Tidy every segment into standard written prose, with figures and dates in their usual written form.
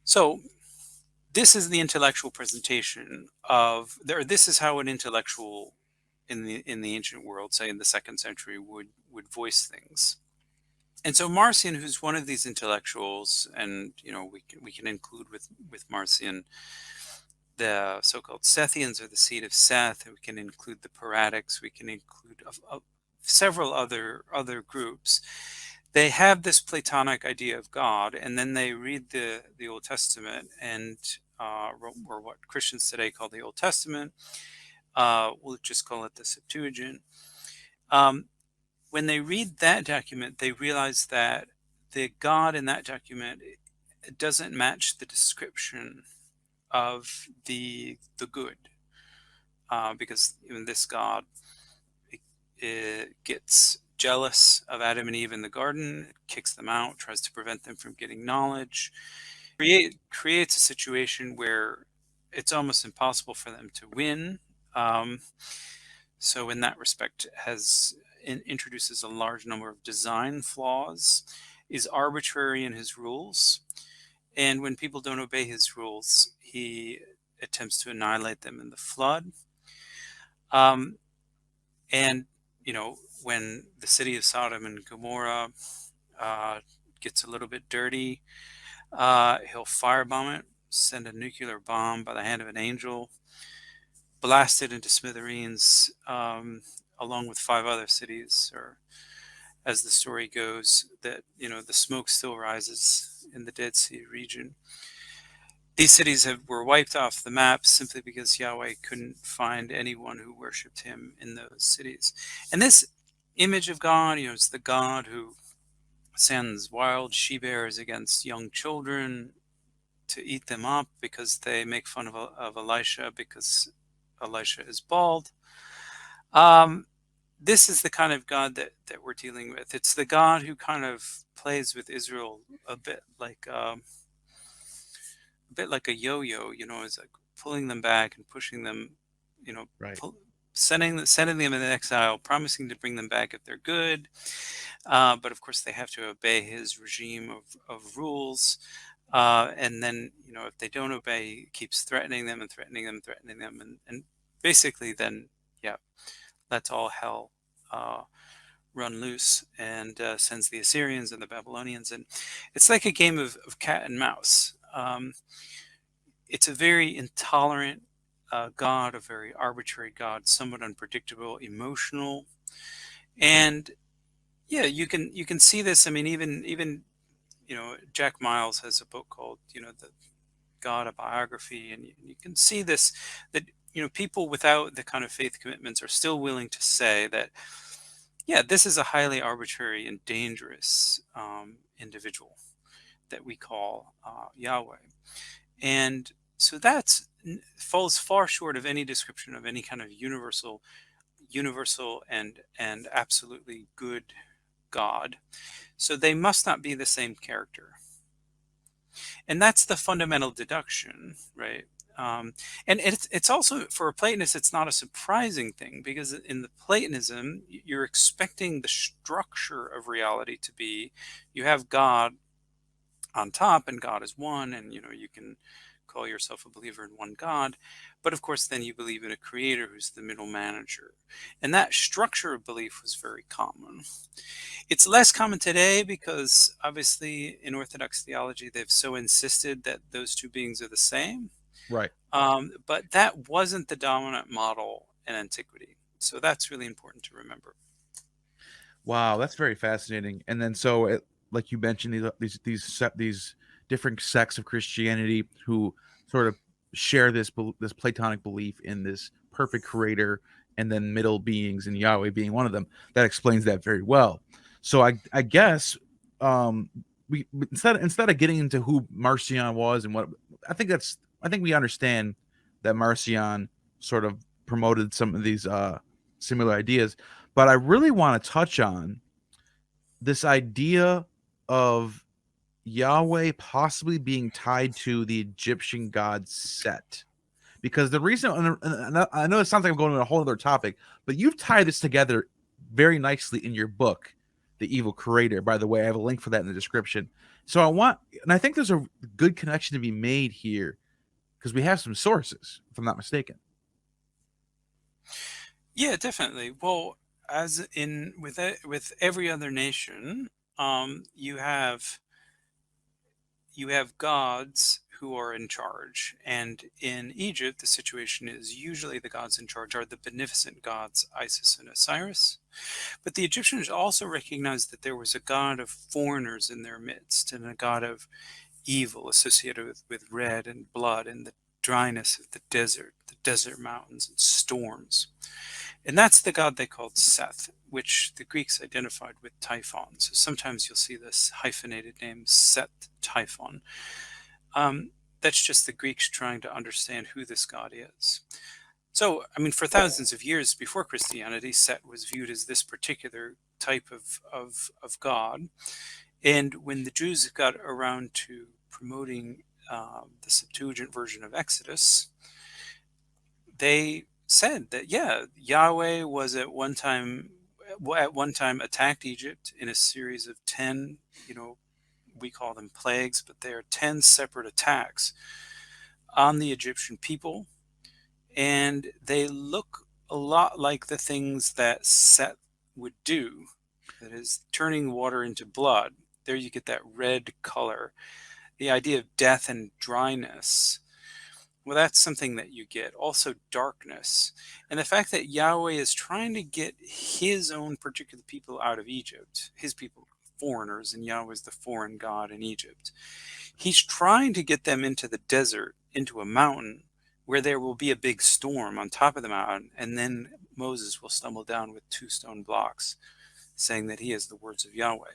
So this is the intellectual presentation of there. This is how an intellectual in the ancient world, say in the 2nd century, would voice things. And so Marcion, who's one of these intellectuals, and we can include with Marcion the so-called Sethians, or the seed of Seth, and we can include the Paradics, we can include several other groups. They have this Platonic idea of God, and then they read the Old Testament, and or what Christians today call the Old Testament. We'll just call it the Septuagint. When they read that document, they realize that the God in that document doesn't match the description of the good, because even this God, it gets jealous of Adam and Eve in the garden, kicks them out, tries to prevent them from getting knowledge, creates a situation where it's almost impossible for them to win. So in that respect, introduces a large number of design flaws, is arbitrary in his rules, and when people don't obey his rules, he attempts to annihilate them in the flood. And when the city of Sodom and Gomorrah gets a little bit dirty, he'll firebomb it, send a nuclear bomb by the hand of an angel, blast it into smithereens, along with 5 other cities, or as the story goes, that the smoke still rises in the Dead Sea region. These cities were wiped off the map simply because Yahweh couldn't find anyone who worshipped him in those cities. And this image of God, is the God who sends wild she-bears against young children to eat them up because they make fun of Elisha because Elisha is bald. This is the kind of God that we're dealing with. It's the God who kind of plays with Israel a bit like a yo-yo, is like pulling them back and pushing them, Right. sending them in exile, promising to bring them back if they're good. But of course, they have to obey his regime of rules. And then, if they don't obey, he keeps threatening them and threatening them. And basically then, lets all hell run loose, and sends the Assyrians and the Babylonians. And it's like a game of cat and mouse. It's a very intolerant God, a very arbitrary God, somewhat unpredictable, emotional. And you can see this. I mean, even Jack Miles has a book called the God, a biography, and you can see this, that people without the kind of faith commitments are still willing to say that this is a highly arbitrary and dangerous individual that we call Yahweh. And so falls far short of any description of any kind of universal and absolutely good God. So they must not be the same character. And that's the fundamental deduction, right? And it's also, for a Platonist, it's not a surprising thing, because in the Platonism, you're expecting the structure of reality to be, you have God on top, and God is one, and you can call yourself a believer in one God, but of course then you believe in a creator who's the middle manager. And that structure of belief was very common. It's less common today because obviously in Orthodox theology they've so insisted that those two beings are the same. Right. But that wasn't the dominant model in antiquity. So that's really important to remember. Wow, that's very fascinating. And then, so like you mentioned, these different sects of Christianity who sort of share this Platonic belief in this perfect creator, and then middle beings, and Yahweh being one of them. That explains that very well. So I guess we instead of getting into who Marcion was and what, I think we understand that Marcion sort of promoted some of these similar ideas, but I really want to touch on this idea of Yahweh possibly being tied to the Egyptian god Set. Because the reason, and I know it sounds like I'm going on a whole other topic, but you've tied this together very nicely in your book, the evil creator. By the way, I have a link for that in the description. So I think there's a good connection to be made here because we have some sources, if I'm not mistaken. Yeah, definitely. Well, as in with every other nation, you have gods who are in charge. And in Egypt, the situation is usually the gods in charge are the beneficent gods Isis and Osiris. But the Egyptians also recognized that there was a god of foreigners in their midst and a god of evil associated with red and blood and the dryness of the desert mountains and storms. And that's the god they called Seth, which the Greeks identified with Typhon. So sometimes you'll see this hyphenated name, Set Typhon. That's just the Greeks trying to understand who this god is. So, I mean, for thousands of years before Christianity, Set was viewed as this particular type of god. And when the Jews got around to promoting the Septuagint version of Exodus, they said that, yeah, Yahweh was at one time attacked Egypt in a series of 10, we call them plagues, but they are 10 separate attacks on the Egyptian people. And they look a lot like the things that Seth would do, that is turning water into blood. There you get that red color. The idea of death and dryness, well, that's something that you get. Also darkness. And the fact that Yahweh is trying to get his own particular people out of Egypt, his people, foreigners, and Yahweh is the foreign god in Egypt. He's trying to get them into the desert, into a mountain, where there will be a big storm on top of the mountain, and then Moses will stumble down with 2 stone blocks, saying that he has the words of Yahweh.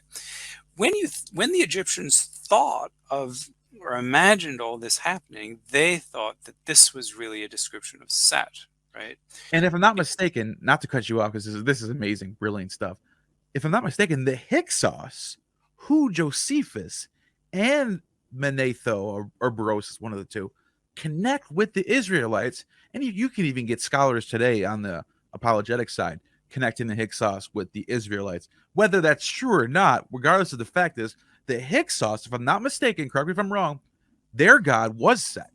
When the Egyptians thought of or imagined all this happening, they thought that this was really a description of Set, right? And if I'm not mistaken, not to cut you off because this is amazing, brilliant stuff. If I'm not mistaken, the Hyksos, who Josephus and Manetho or Berosus, one of the two, connect with the Israelites, and you can even get scholars today on the apologetic side connecting the Hyksos with the Israelites. Whether that's true or not, regardless of the fact is, the Hyksos, if I'm not mistaken, correct me if I'm wrong, their god was Set.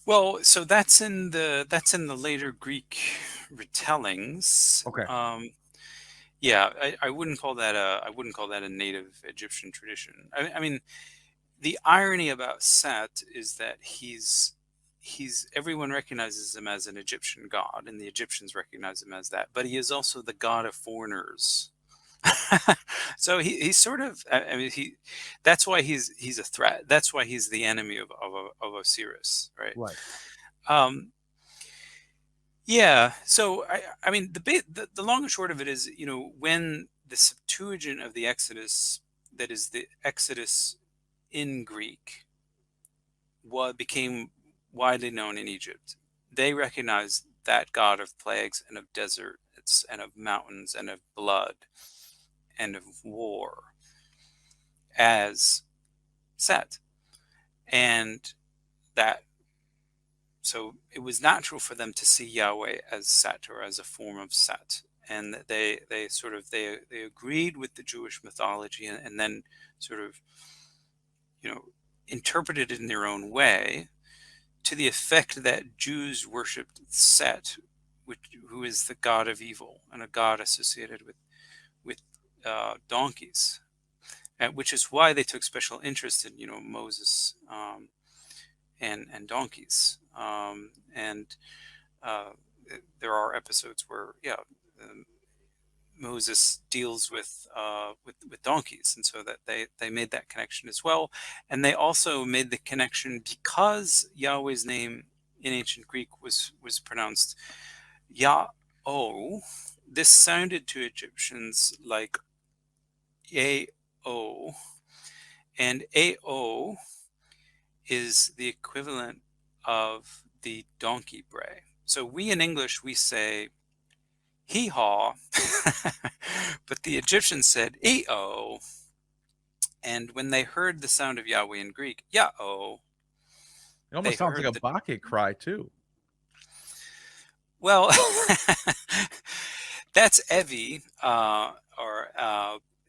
Well, so that's in the later Greek retellings. Okay. Yeah, I wouldn't call that a native Egyptian tradition. I mean, the irony about Set is that he's everyone recognizes him as an Egyptian god, and the Egyptians recognize him as that. But he is also the god of foreigners. So he's sort of, I mean, that's why he's a threat. That's why he's the enemy of Osiris, right? Right. Yeah. So I mean, the long and short of it is, when the Septuagint of the Exodus, that is the Exodus in Greek, became widely known in Egypt, they recognized that god of plagues and of deserts and of mountains and of blood and of war as Set. And that, so it was natural for them to see Yahweh as Set, or as a form of Set. And they agreed with the Jewish mythology, and then sort of, interpreted it in their own way, to the effect that Jews worshipped Set, who is the god of evil and a god associated with donkeys, which is why they took special interest in Moses and donkeys. And there are episodes where Moses deals with donkeys, and so that they made that connection as well. And they also made the connection because Yahweh's name in ancient Greek was pronounced Yah-O. This sounded to Egyptians like A-O, and A-O is the equivalent of the donkey bray. So we in English, we say hee-haw, but the Egyptians said E-O, and when they heard the sound of Yahweh in Greek, Yah-O, It almost sounds like a Bacchic cry too. Well, That's Evi,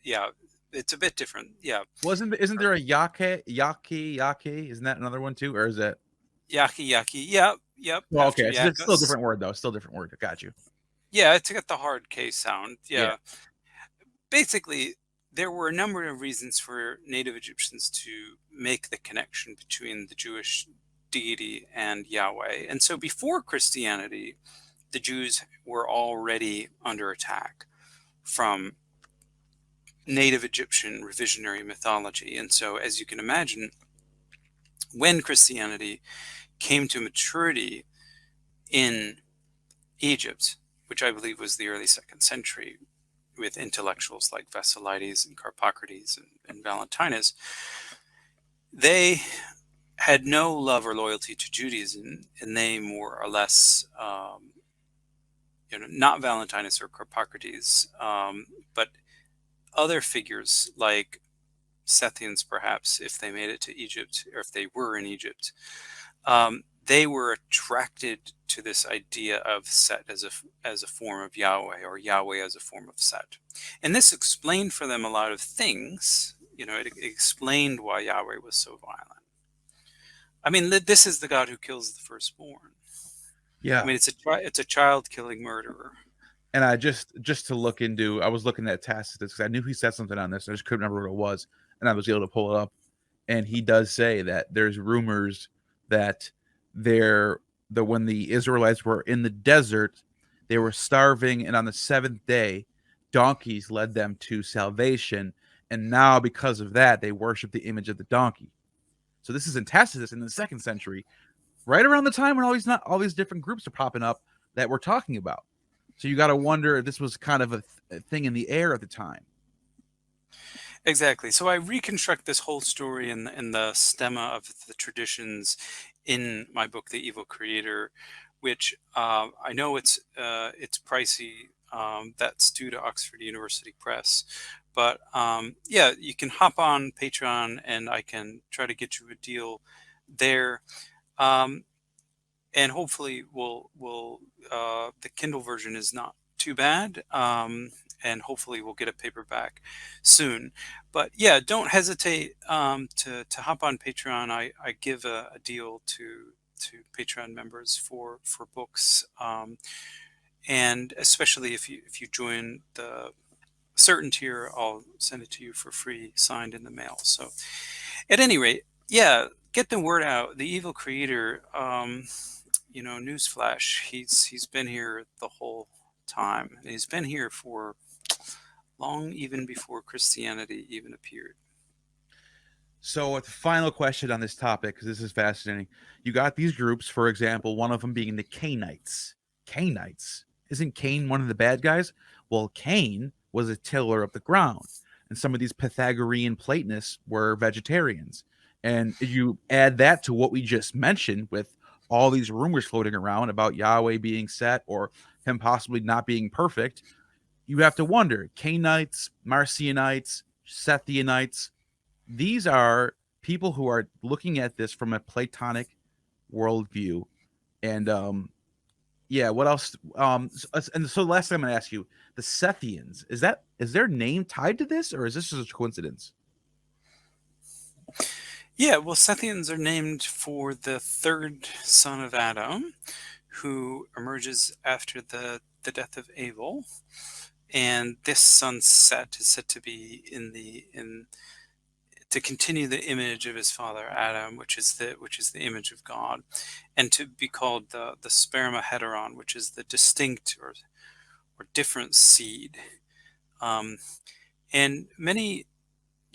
yeah, it's a bit different. Yeah, Isn't there a Yaki? Isn't that another one too, or is it? Yaki Yaki. Yep. Well, After okay, so it's still a Yakos. different word though. It's still a different word. I got you. Yeah, it's got the hard K sound. Yeah. Yeah. Basically, there were a number of reasons for native Egyptians to make the connection between the Jewish deity and Yahweh. And so before Christianity, the Jews were already under attack from native Egyptian revisionary mythology. And so, as you can imagine, when Christianity came to maturity in Egypt, which I believe was the early second century, with intellectuals like Vasileides and Carpocrates and Valentinus, they had no love or loyalty to Judaism, and they more or less, not Valentinus or Carpocrates, but other figures like Sethians, perhaps, if they made it to Egypt, or if they were in Egypt, they were attracted to this idea of Set as a form of Yahweh, or Yahweh as a form of Set. And this explained for them a lot of things. It explained why Yahweh was so violent. I mean, this is the God who kills the firstborn. Yeah. I mean, it's a child-killing murderer. And I just to look into, I was looking at Tacitus because I knew he said something on this. I just couldn't remember what it was, and I was able to pull it up. And he does say that there's rumors that when the Israelites were in the desert, they were starving, and on the seventh day, donkeys led them to salvation. And now, because of that, they worship the image of the donkey. So this is in Tacitus in the 2nd century, right around the time when all these different groups are popping up that we're talking about. So you got to wonder if this was kind of a thing in the air at the time. Exactly. So I reconstruct this whole story in the stemma of the traditions in my book, The Evil Creator, which I know it's pricey. That's due to Oxford University Press. But yeah, you can hop on Patreon and I can try to get you a deal there. And hopefully the Kindle version is not too bad. And hopefully we'll get a paperback soon. But yeah, don't hesitate to hop on Patreon. I give a deal to Patreon members for books, and especially if you join the certain tier, I'll send it to you for free, signed in the mail. So at any rate, yeah, get the word out. The Evil Creator, newsflash, he's been here the whole time. He's been here for long, even before Christianity even appeared. So, the final question on this topic, because this is fascinating. You got these groups, for example, one of them being the Cainites. Cainites? Isn't Cain one of the bad guys? Well, Cain was a tiller of the ground, and some of these Pythagorean Platonists were vegetarians. And you add that to what we just mentioned with all these rumors floating around about Yahweh being Set or him possibly not being perfect, you have to wonder, Cainites, Marcionites, Sethianites, these are people who are looking at this from a Platonic worldview. And yeah, what else? And so the last thing I'm going to ask you, the Sethians, is their name tied to this, or is this just a coincidence? Yeah, well, Sethians are named for the third son of Adam, who emerges after the death of Abel, and this son Set is said to be to continue the image of his father Adam, which is the image of God, and to be called the spermaheteron, which is the distinct or different seed. And many,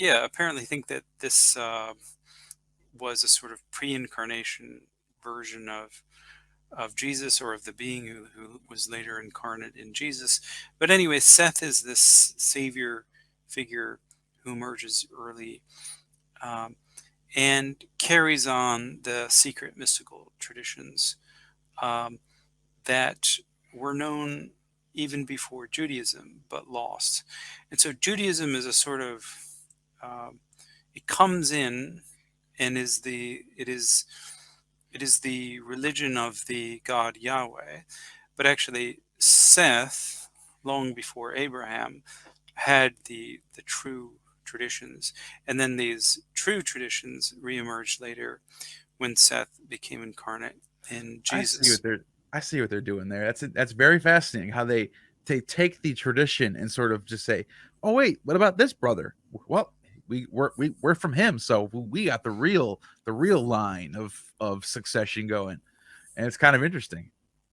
apparently think that this was a sort of pre-incarnation version of Jesus, or of the being who was later incarnate in Jesus. But anyway, Seth is this savior figure who emerges early, and carries on the secret mystical traditions that were known even before Judaism, but lost. And so Judaism is a sort of it comes in and it is the religion of the God Yahweh, but actually Seth, long before Abraham, had the true traditions, and then these true traditions reemerged later when Seth became incarnate in Jesus. I see what they're doing there. That's very fascinating how they take the tradition and sort of just say, "Oh wait, what about this brother? Well, we're from him, so we got the real line of succession going." And it's kind of interesting.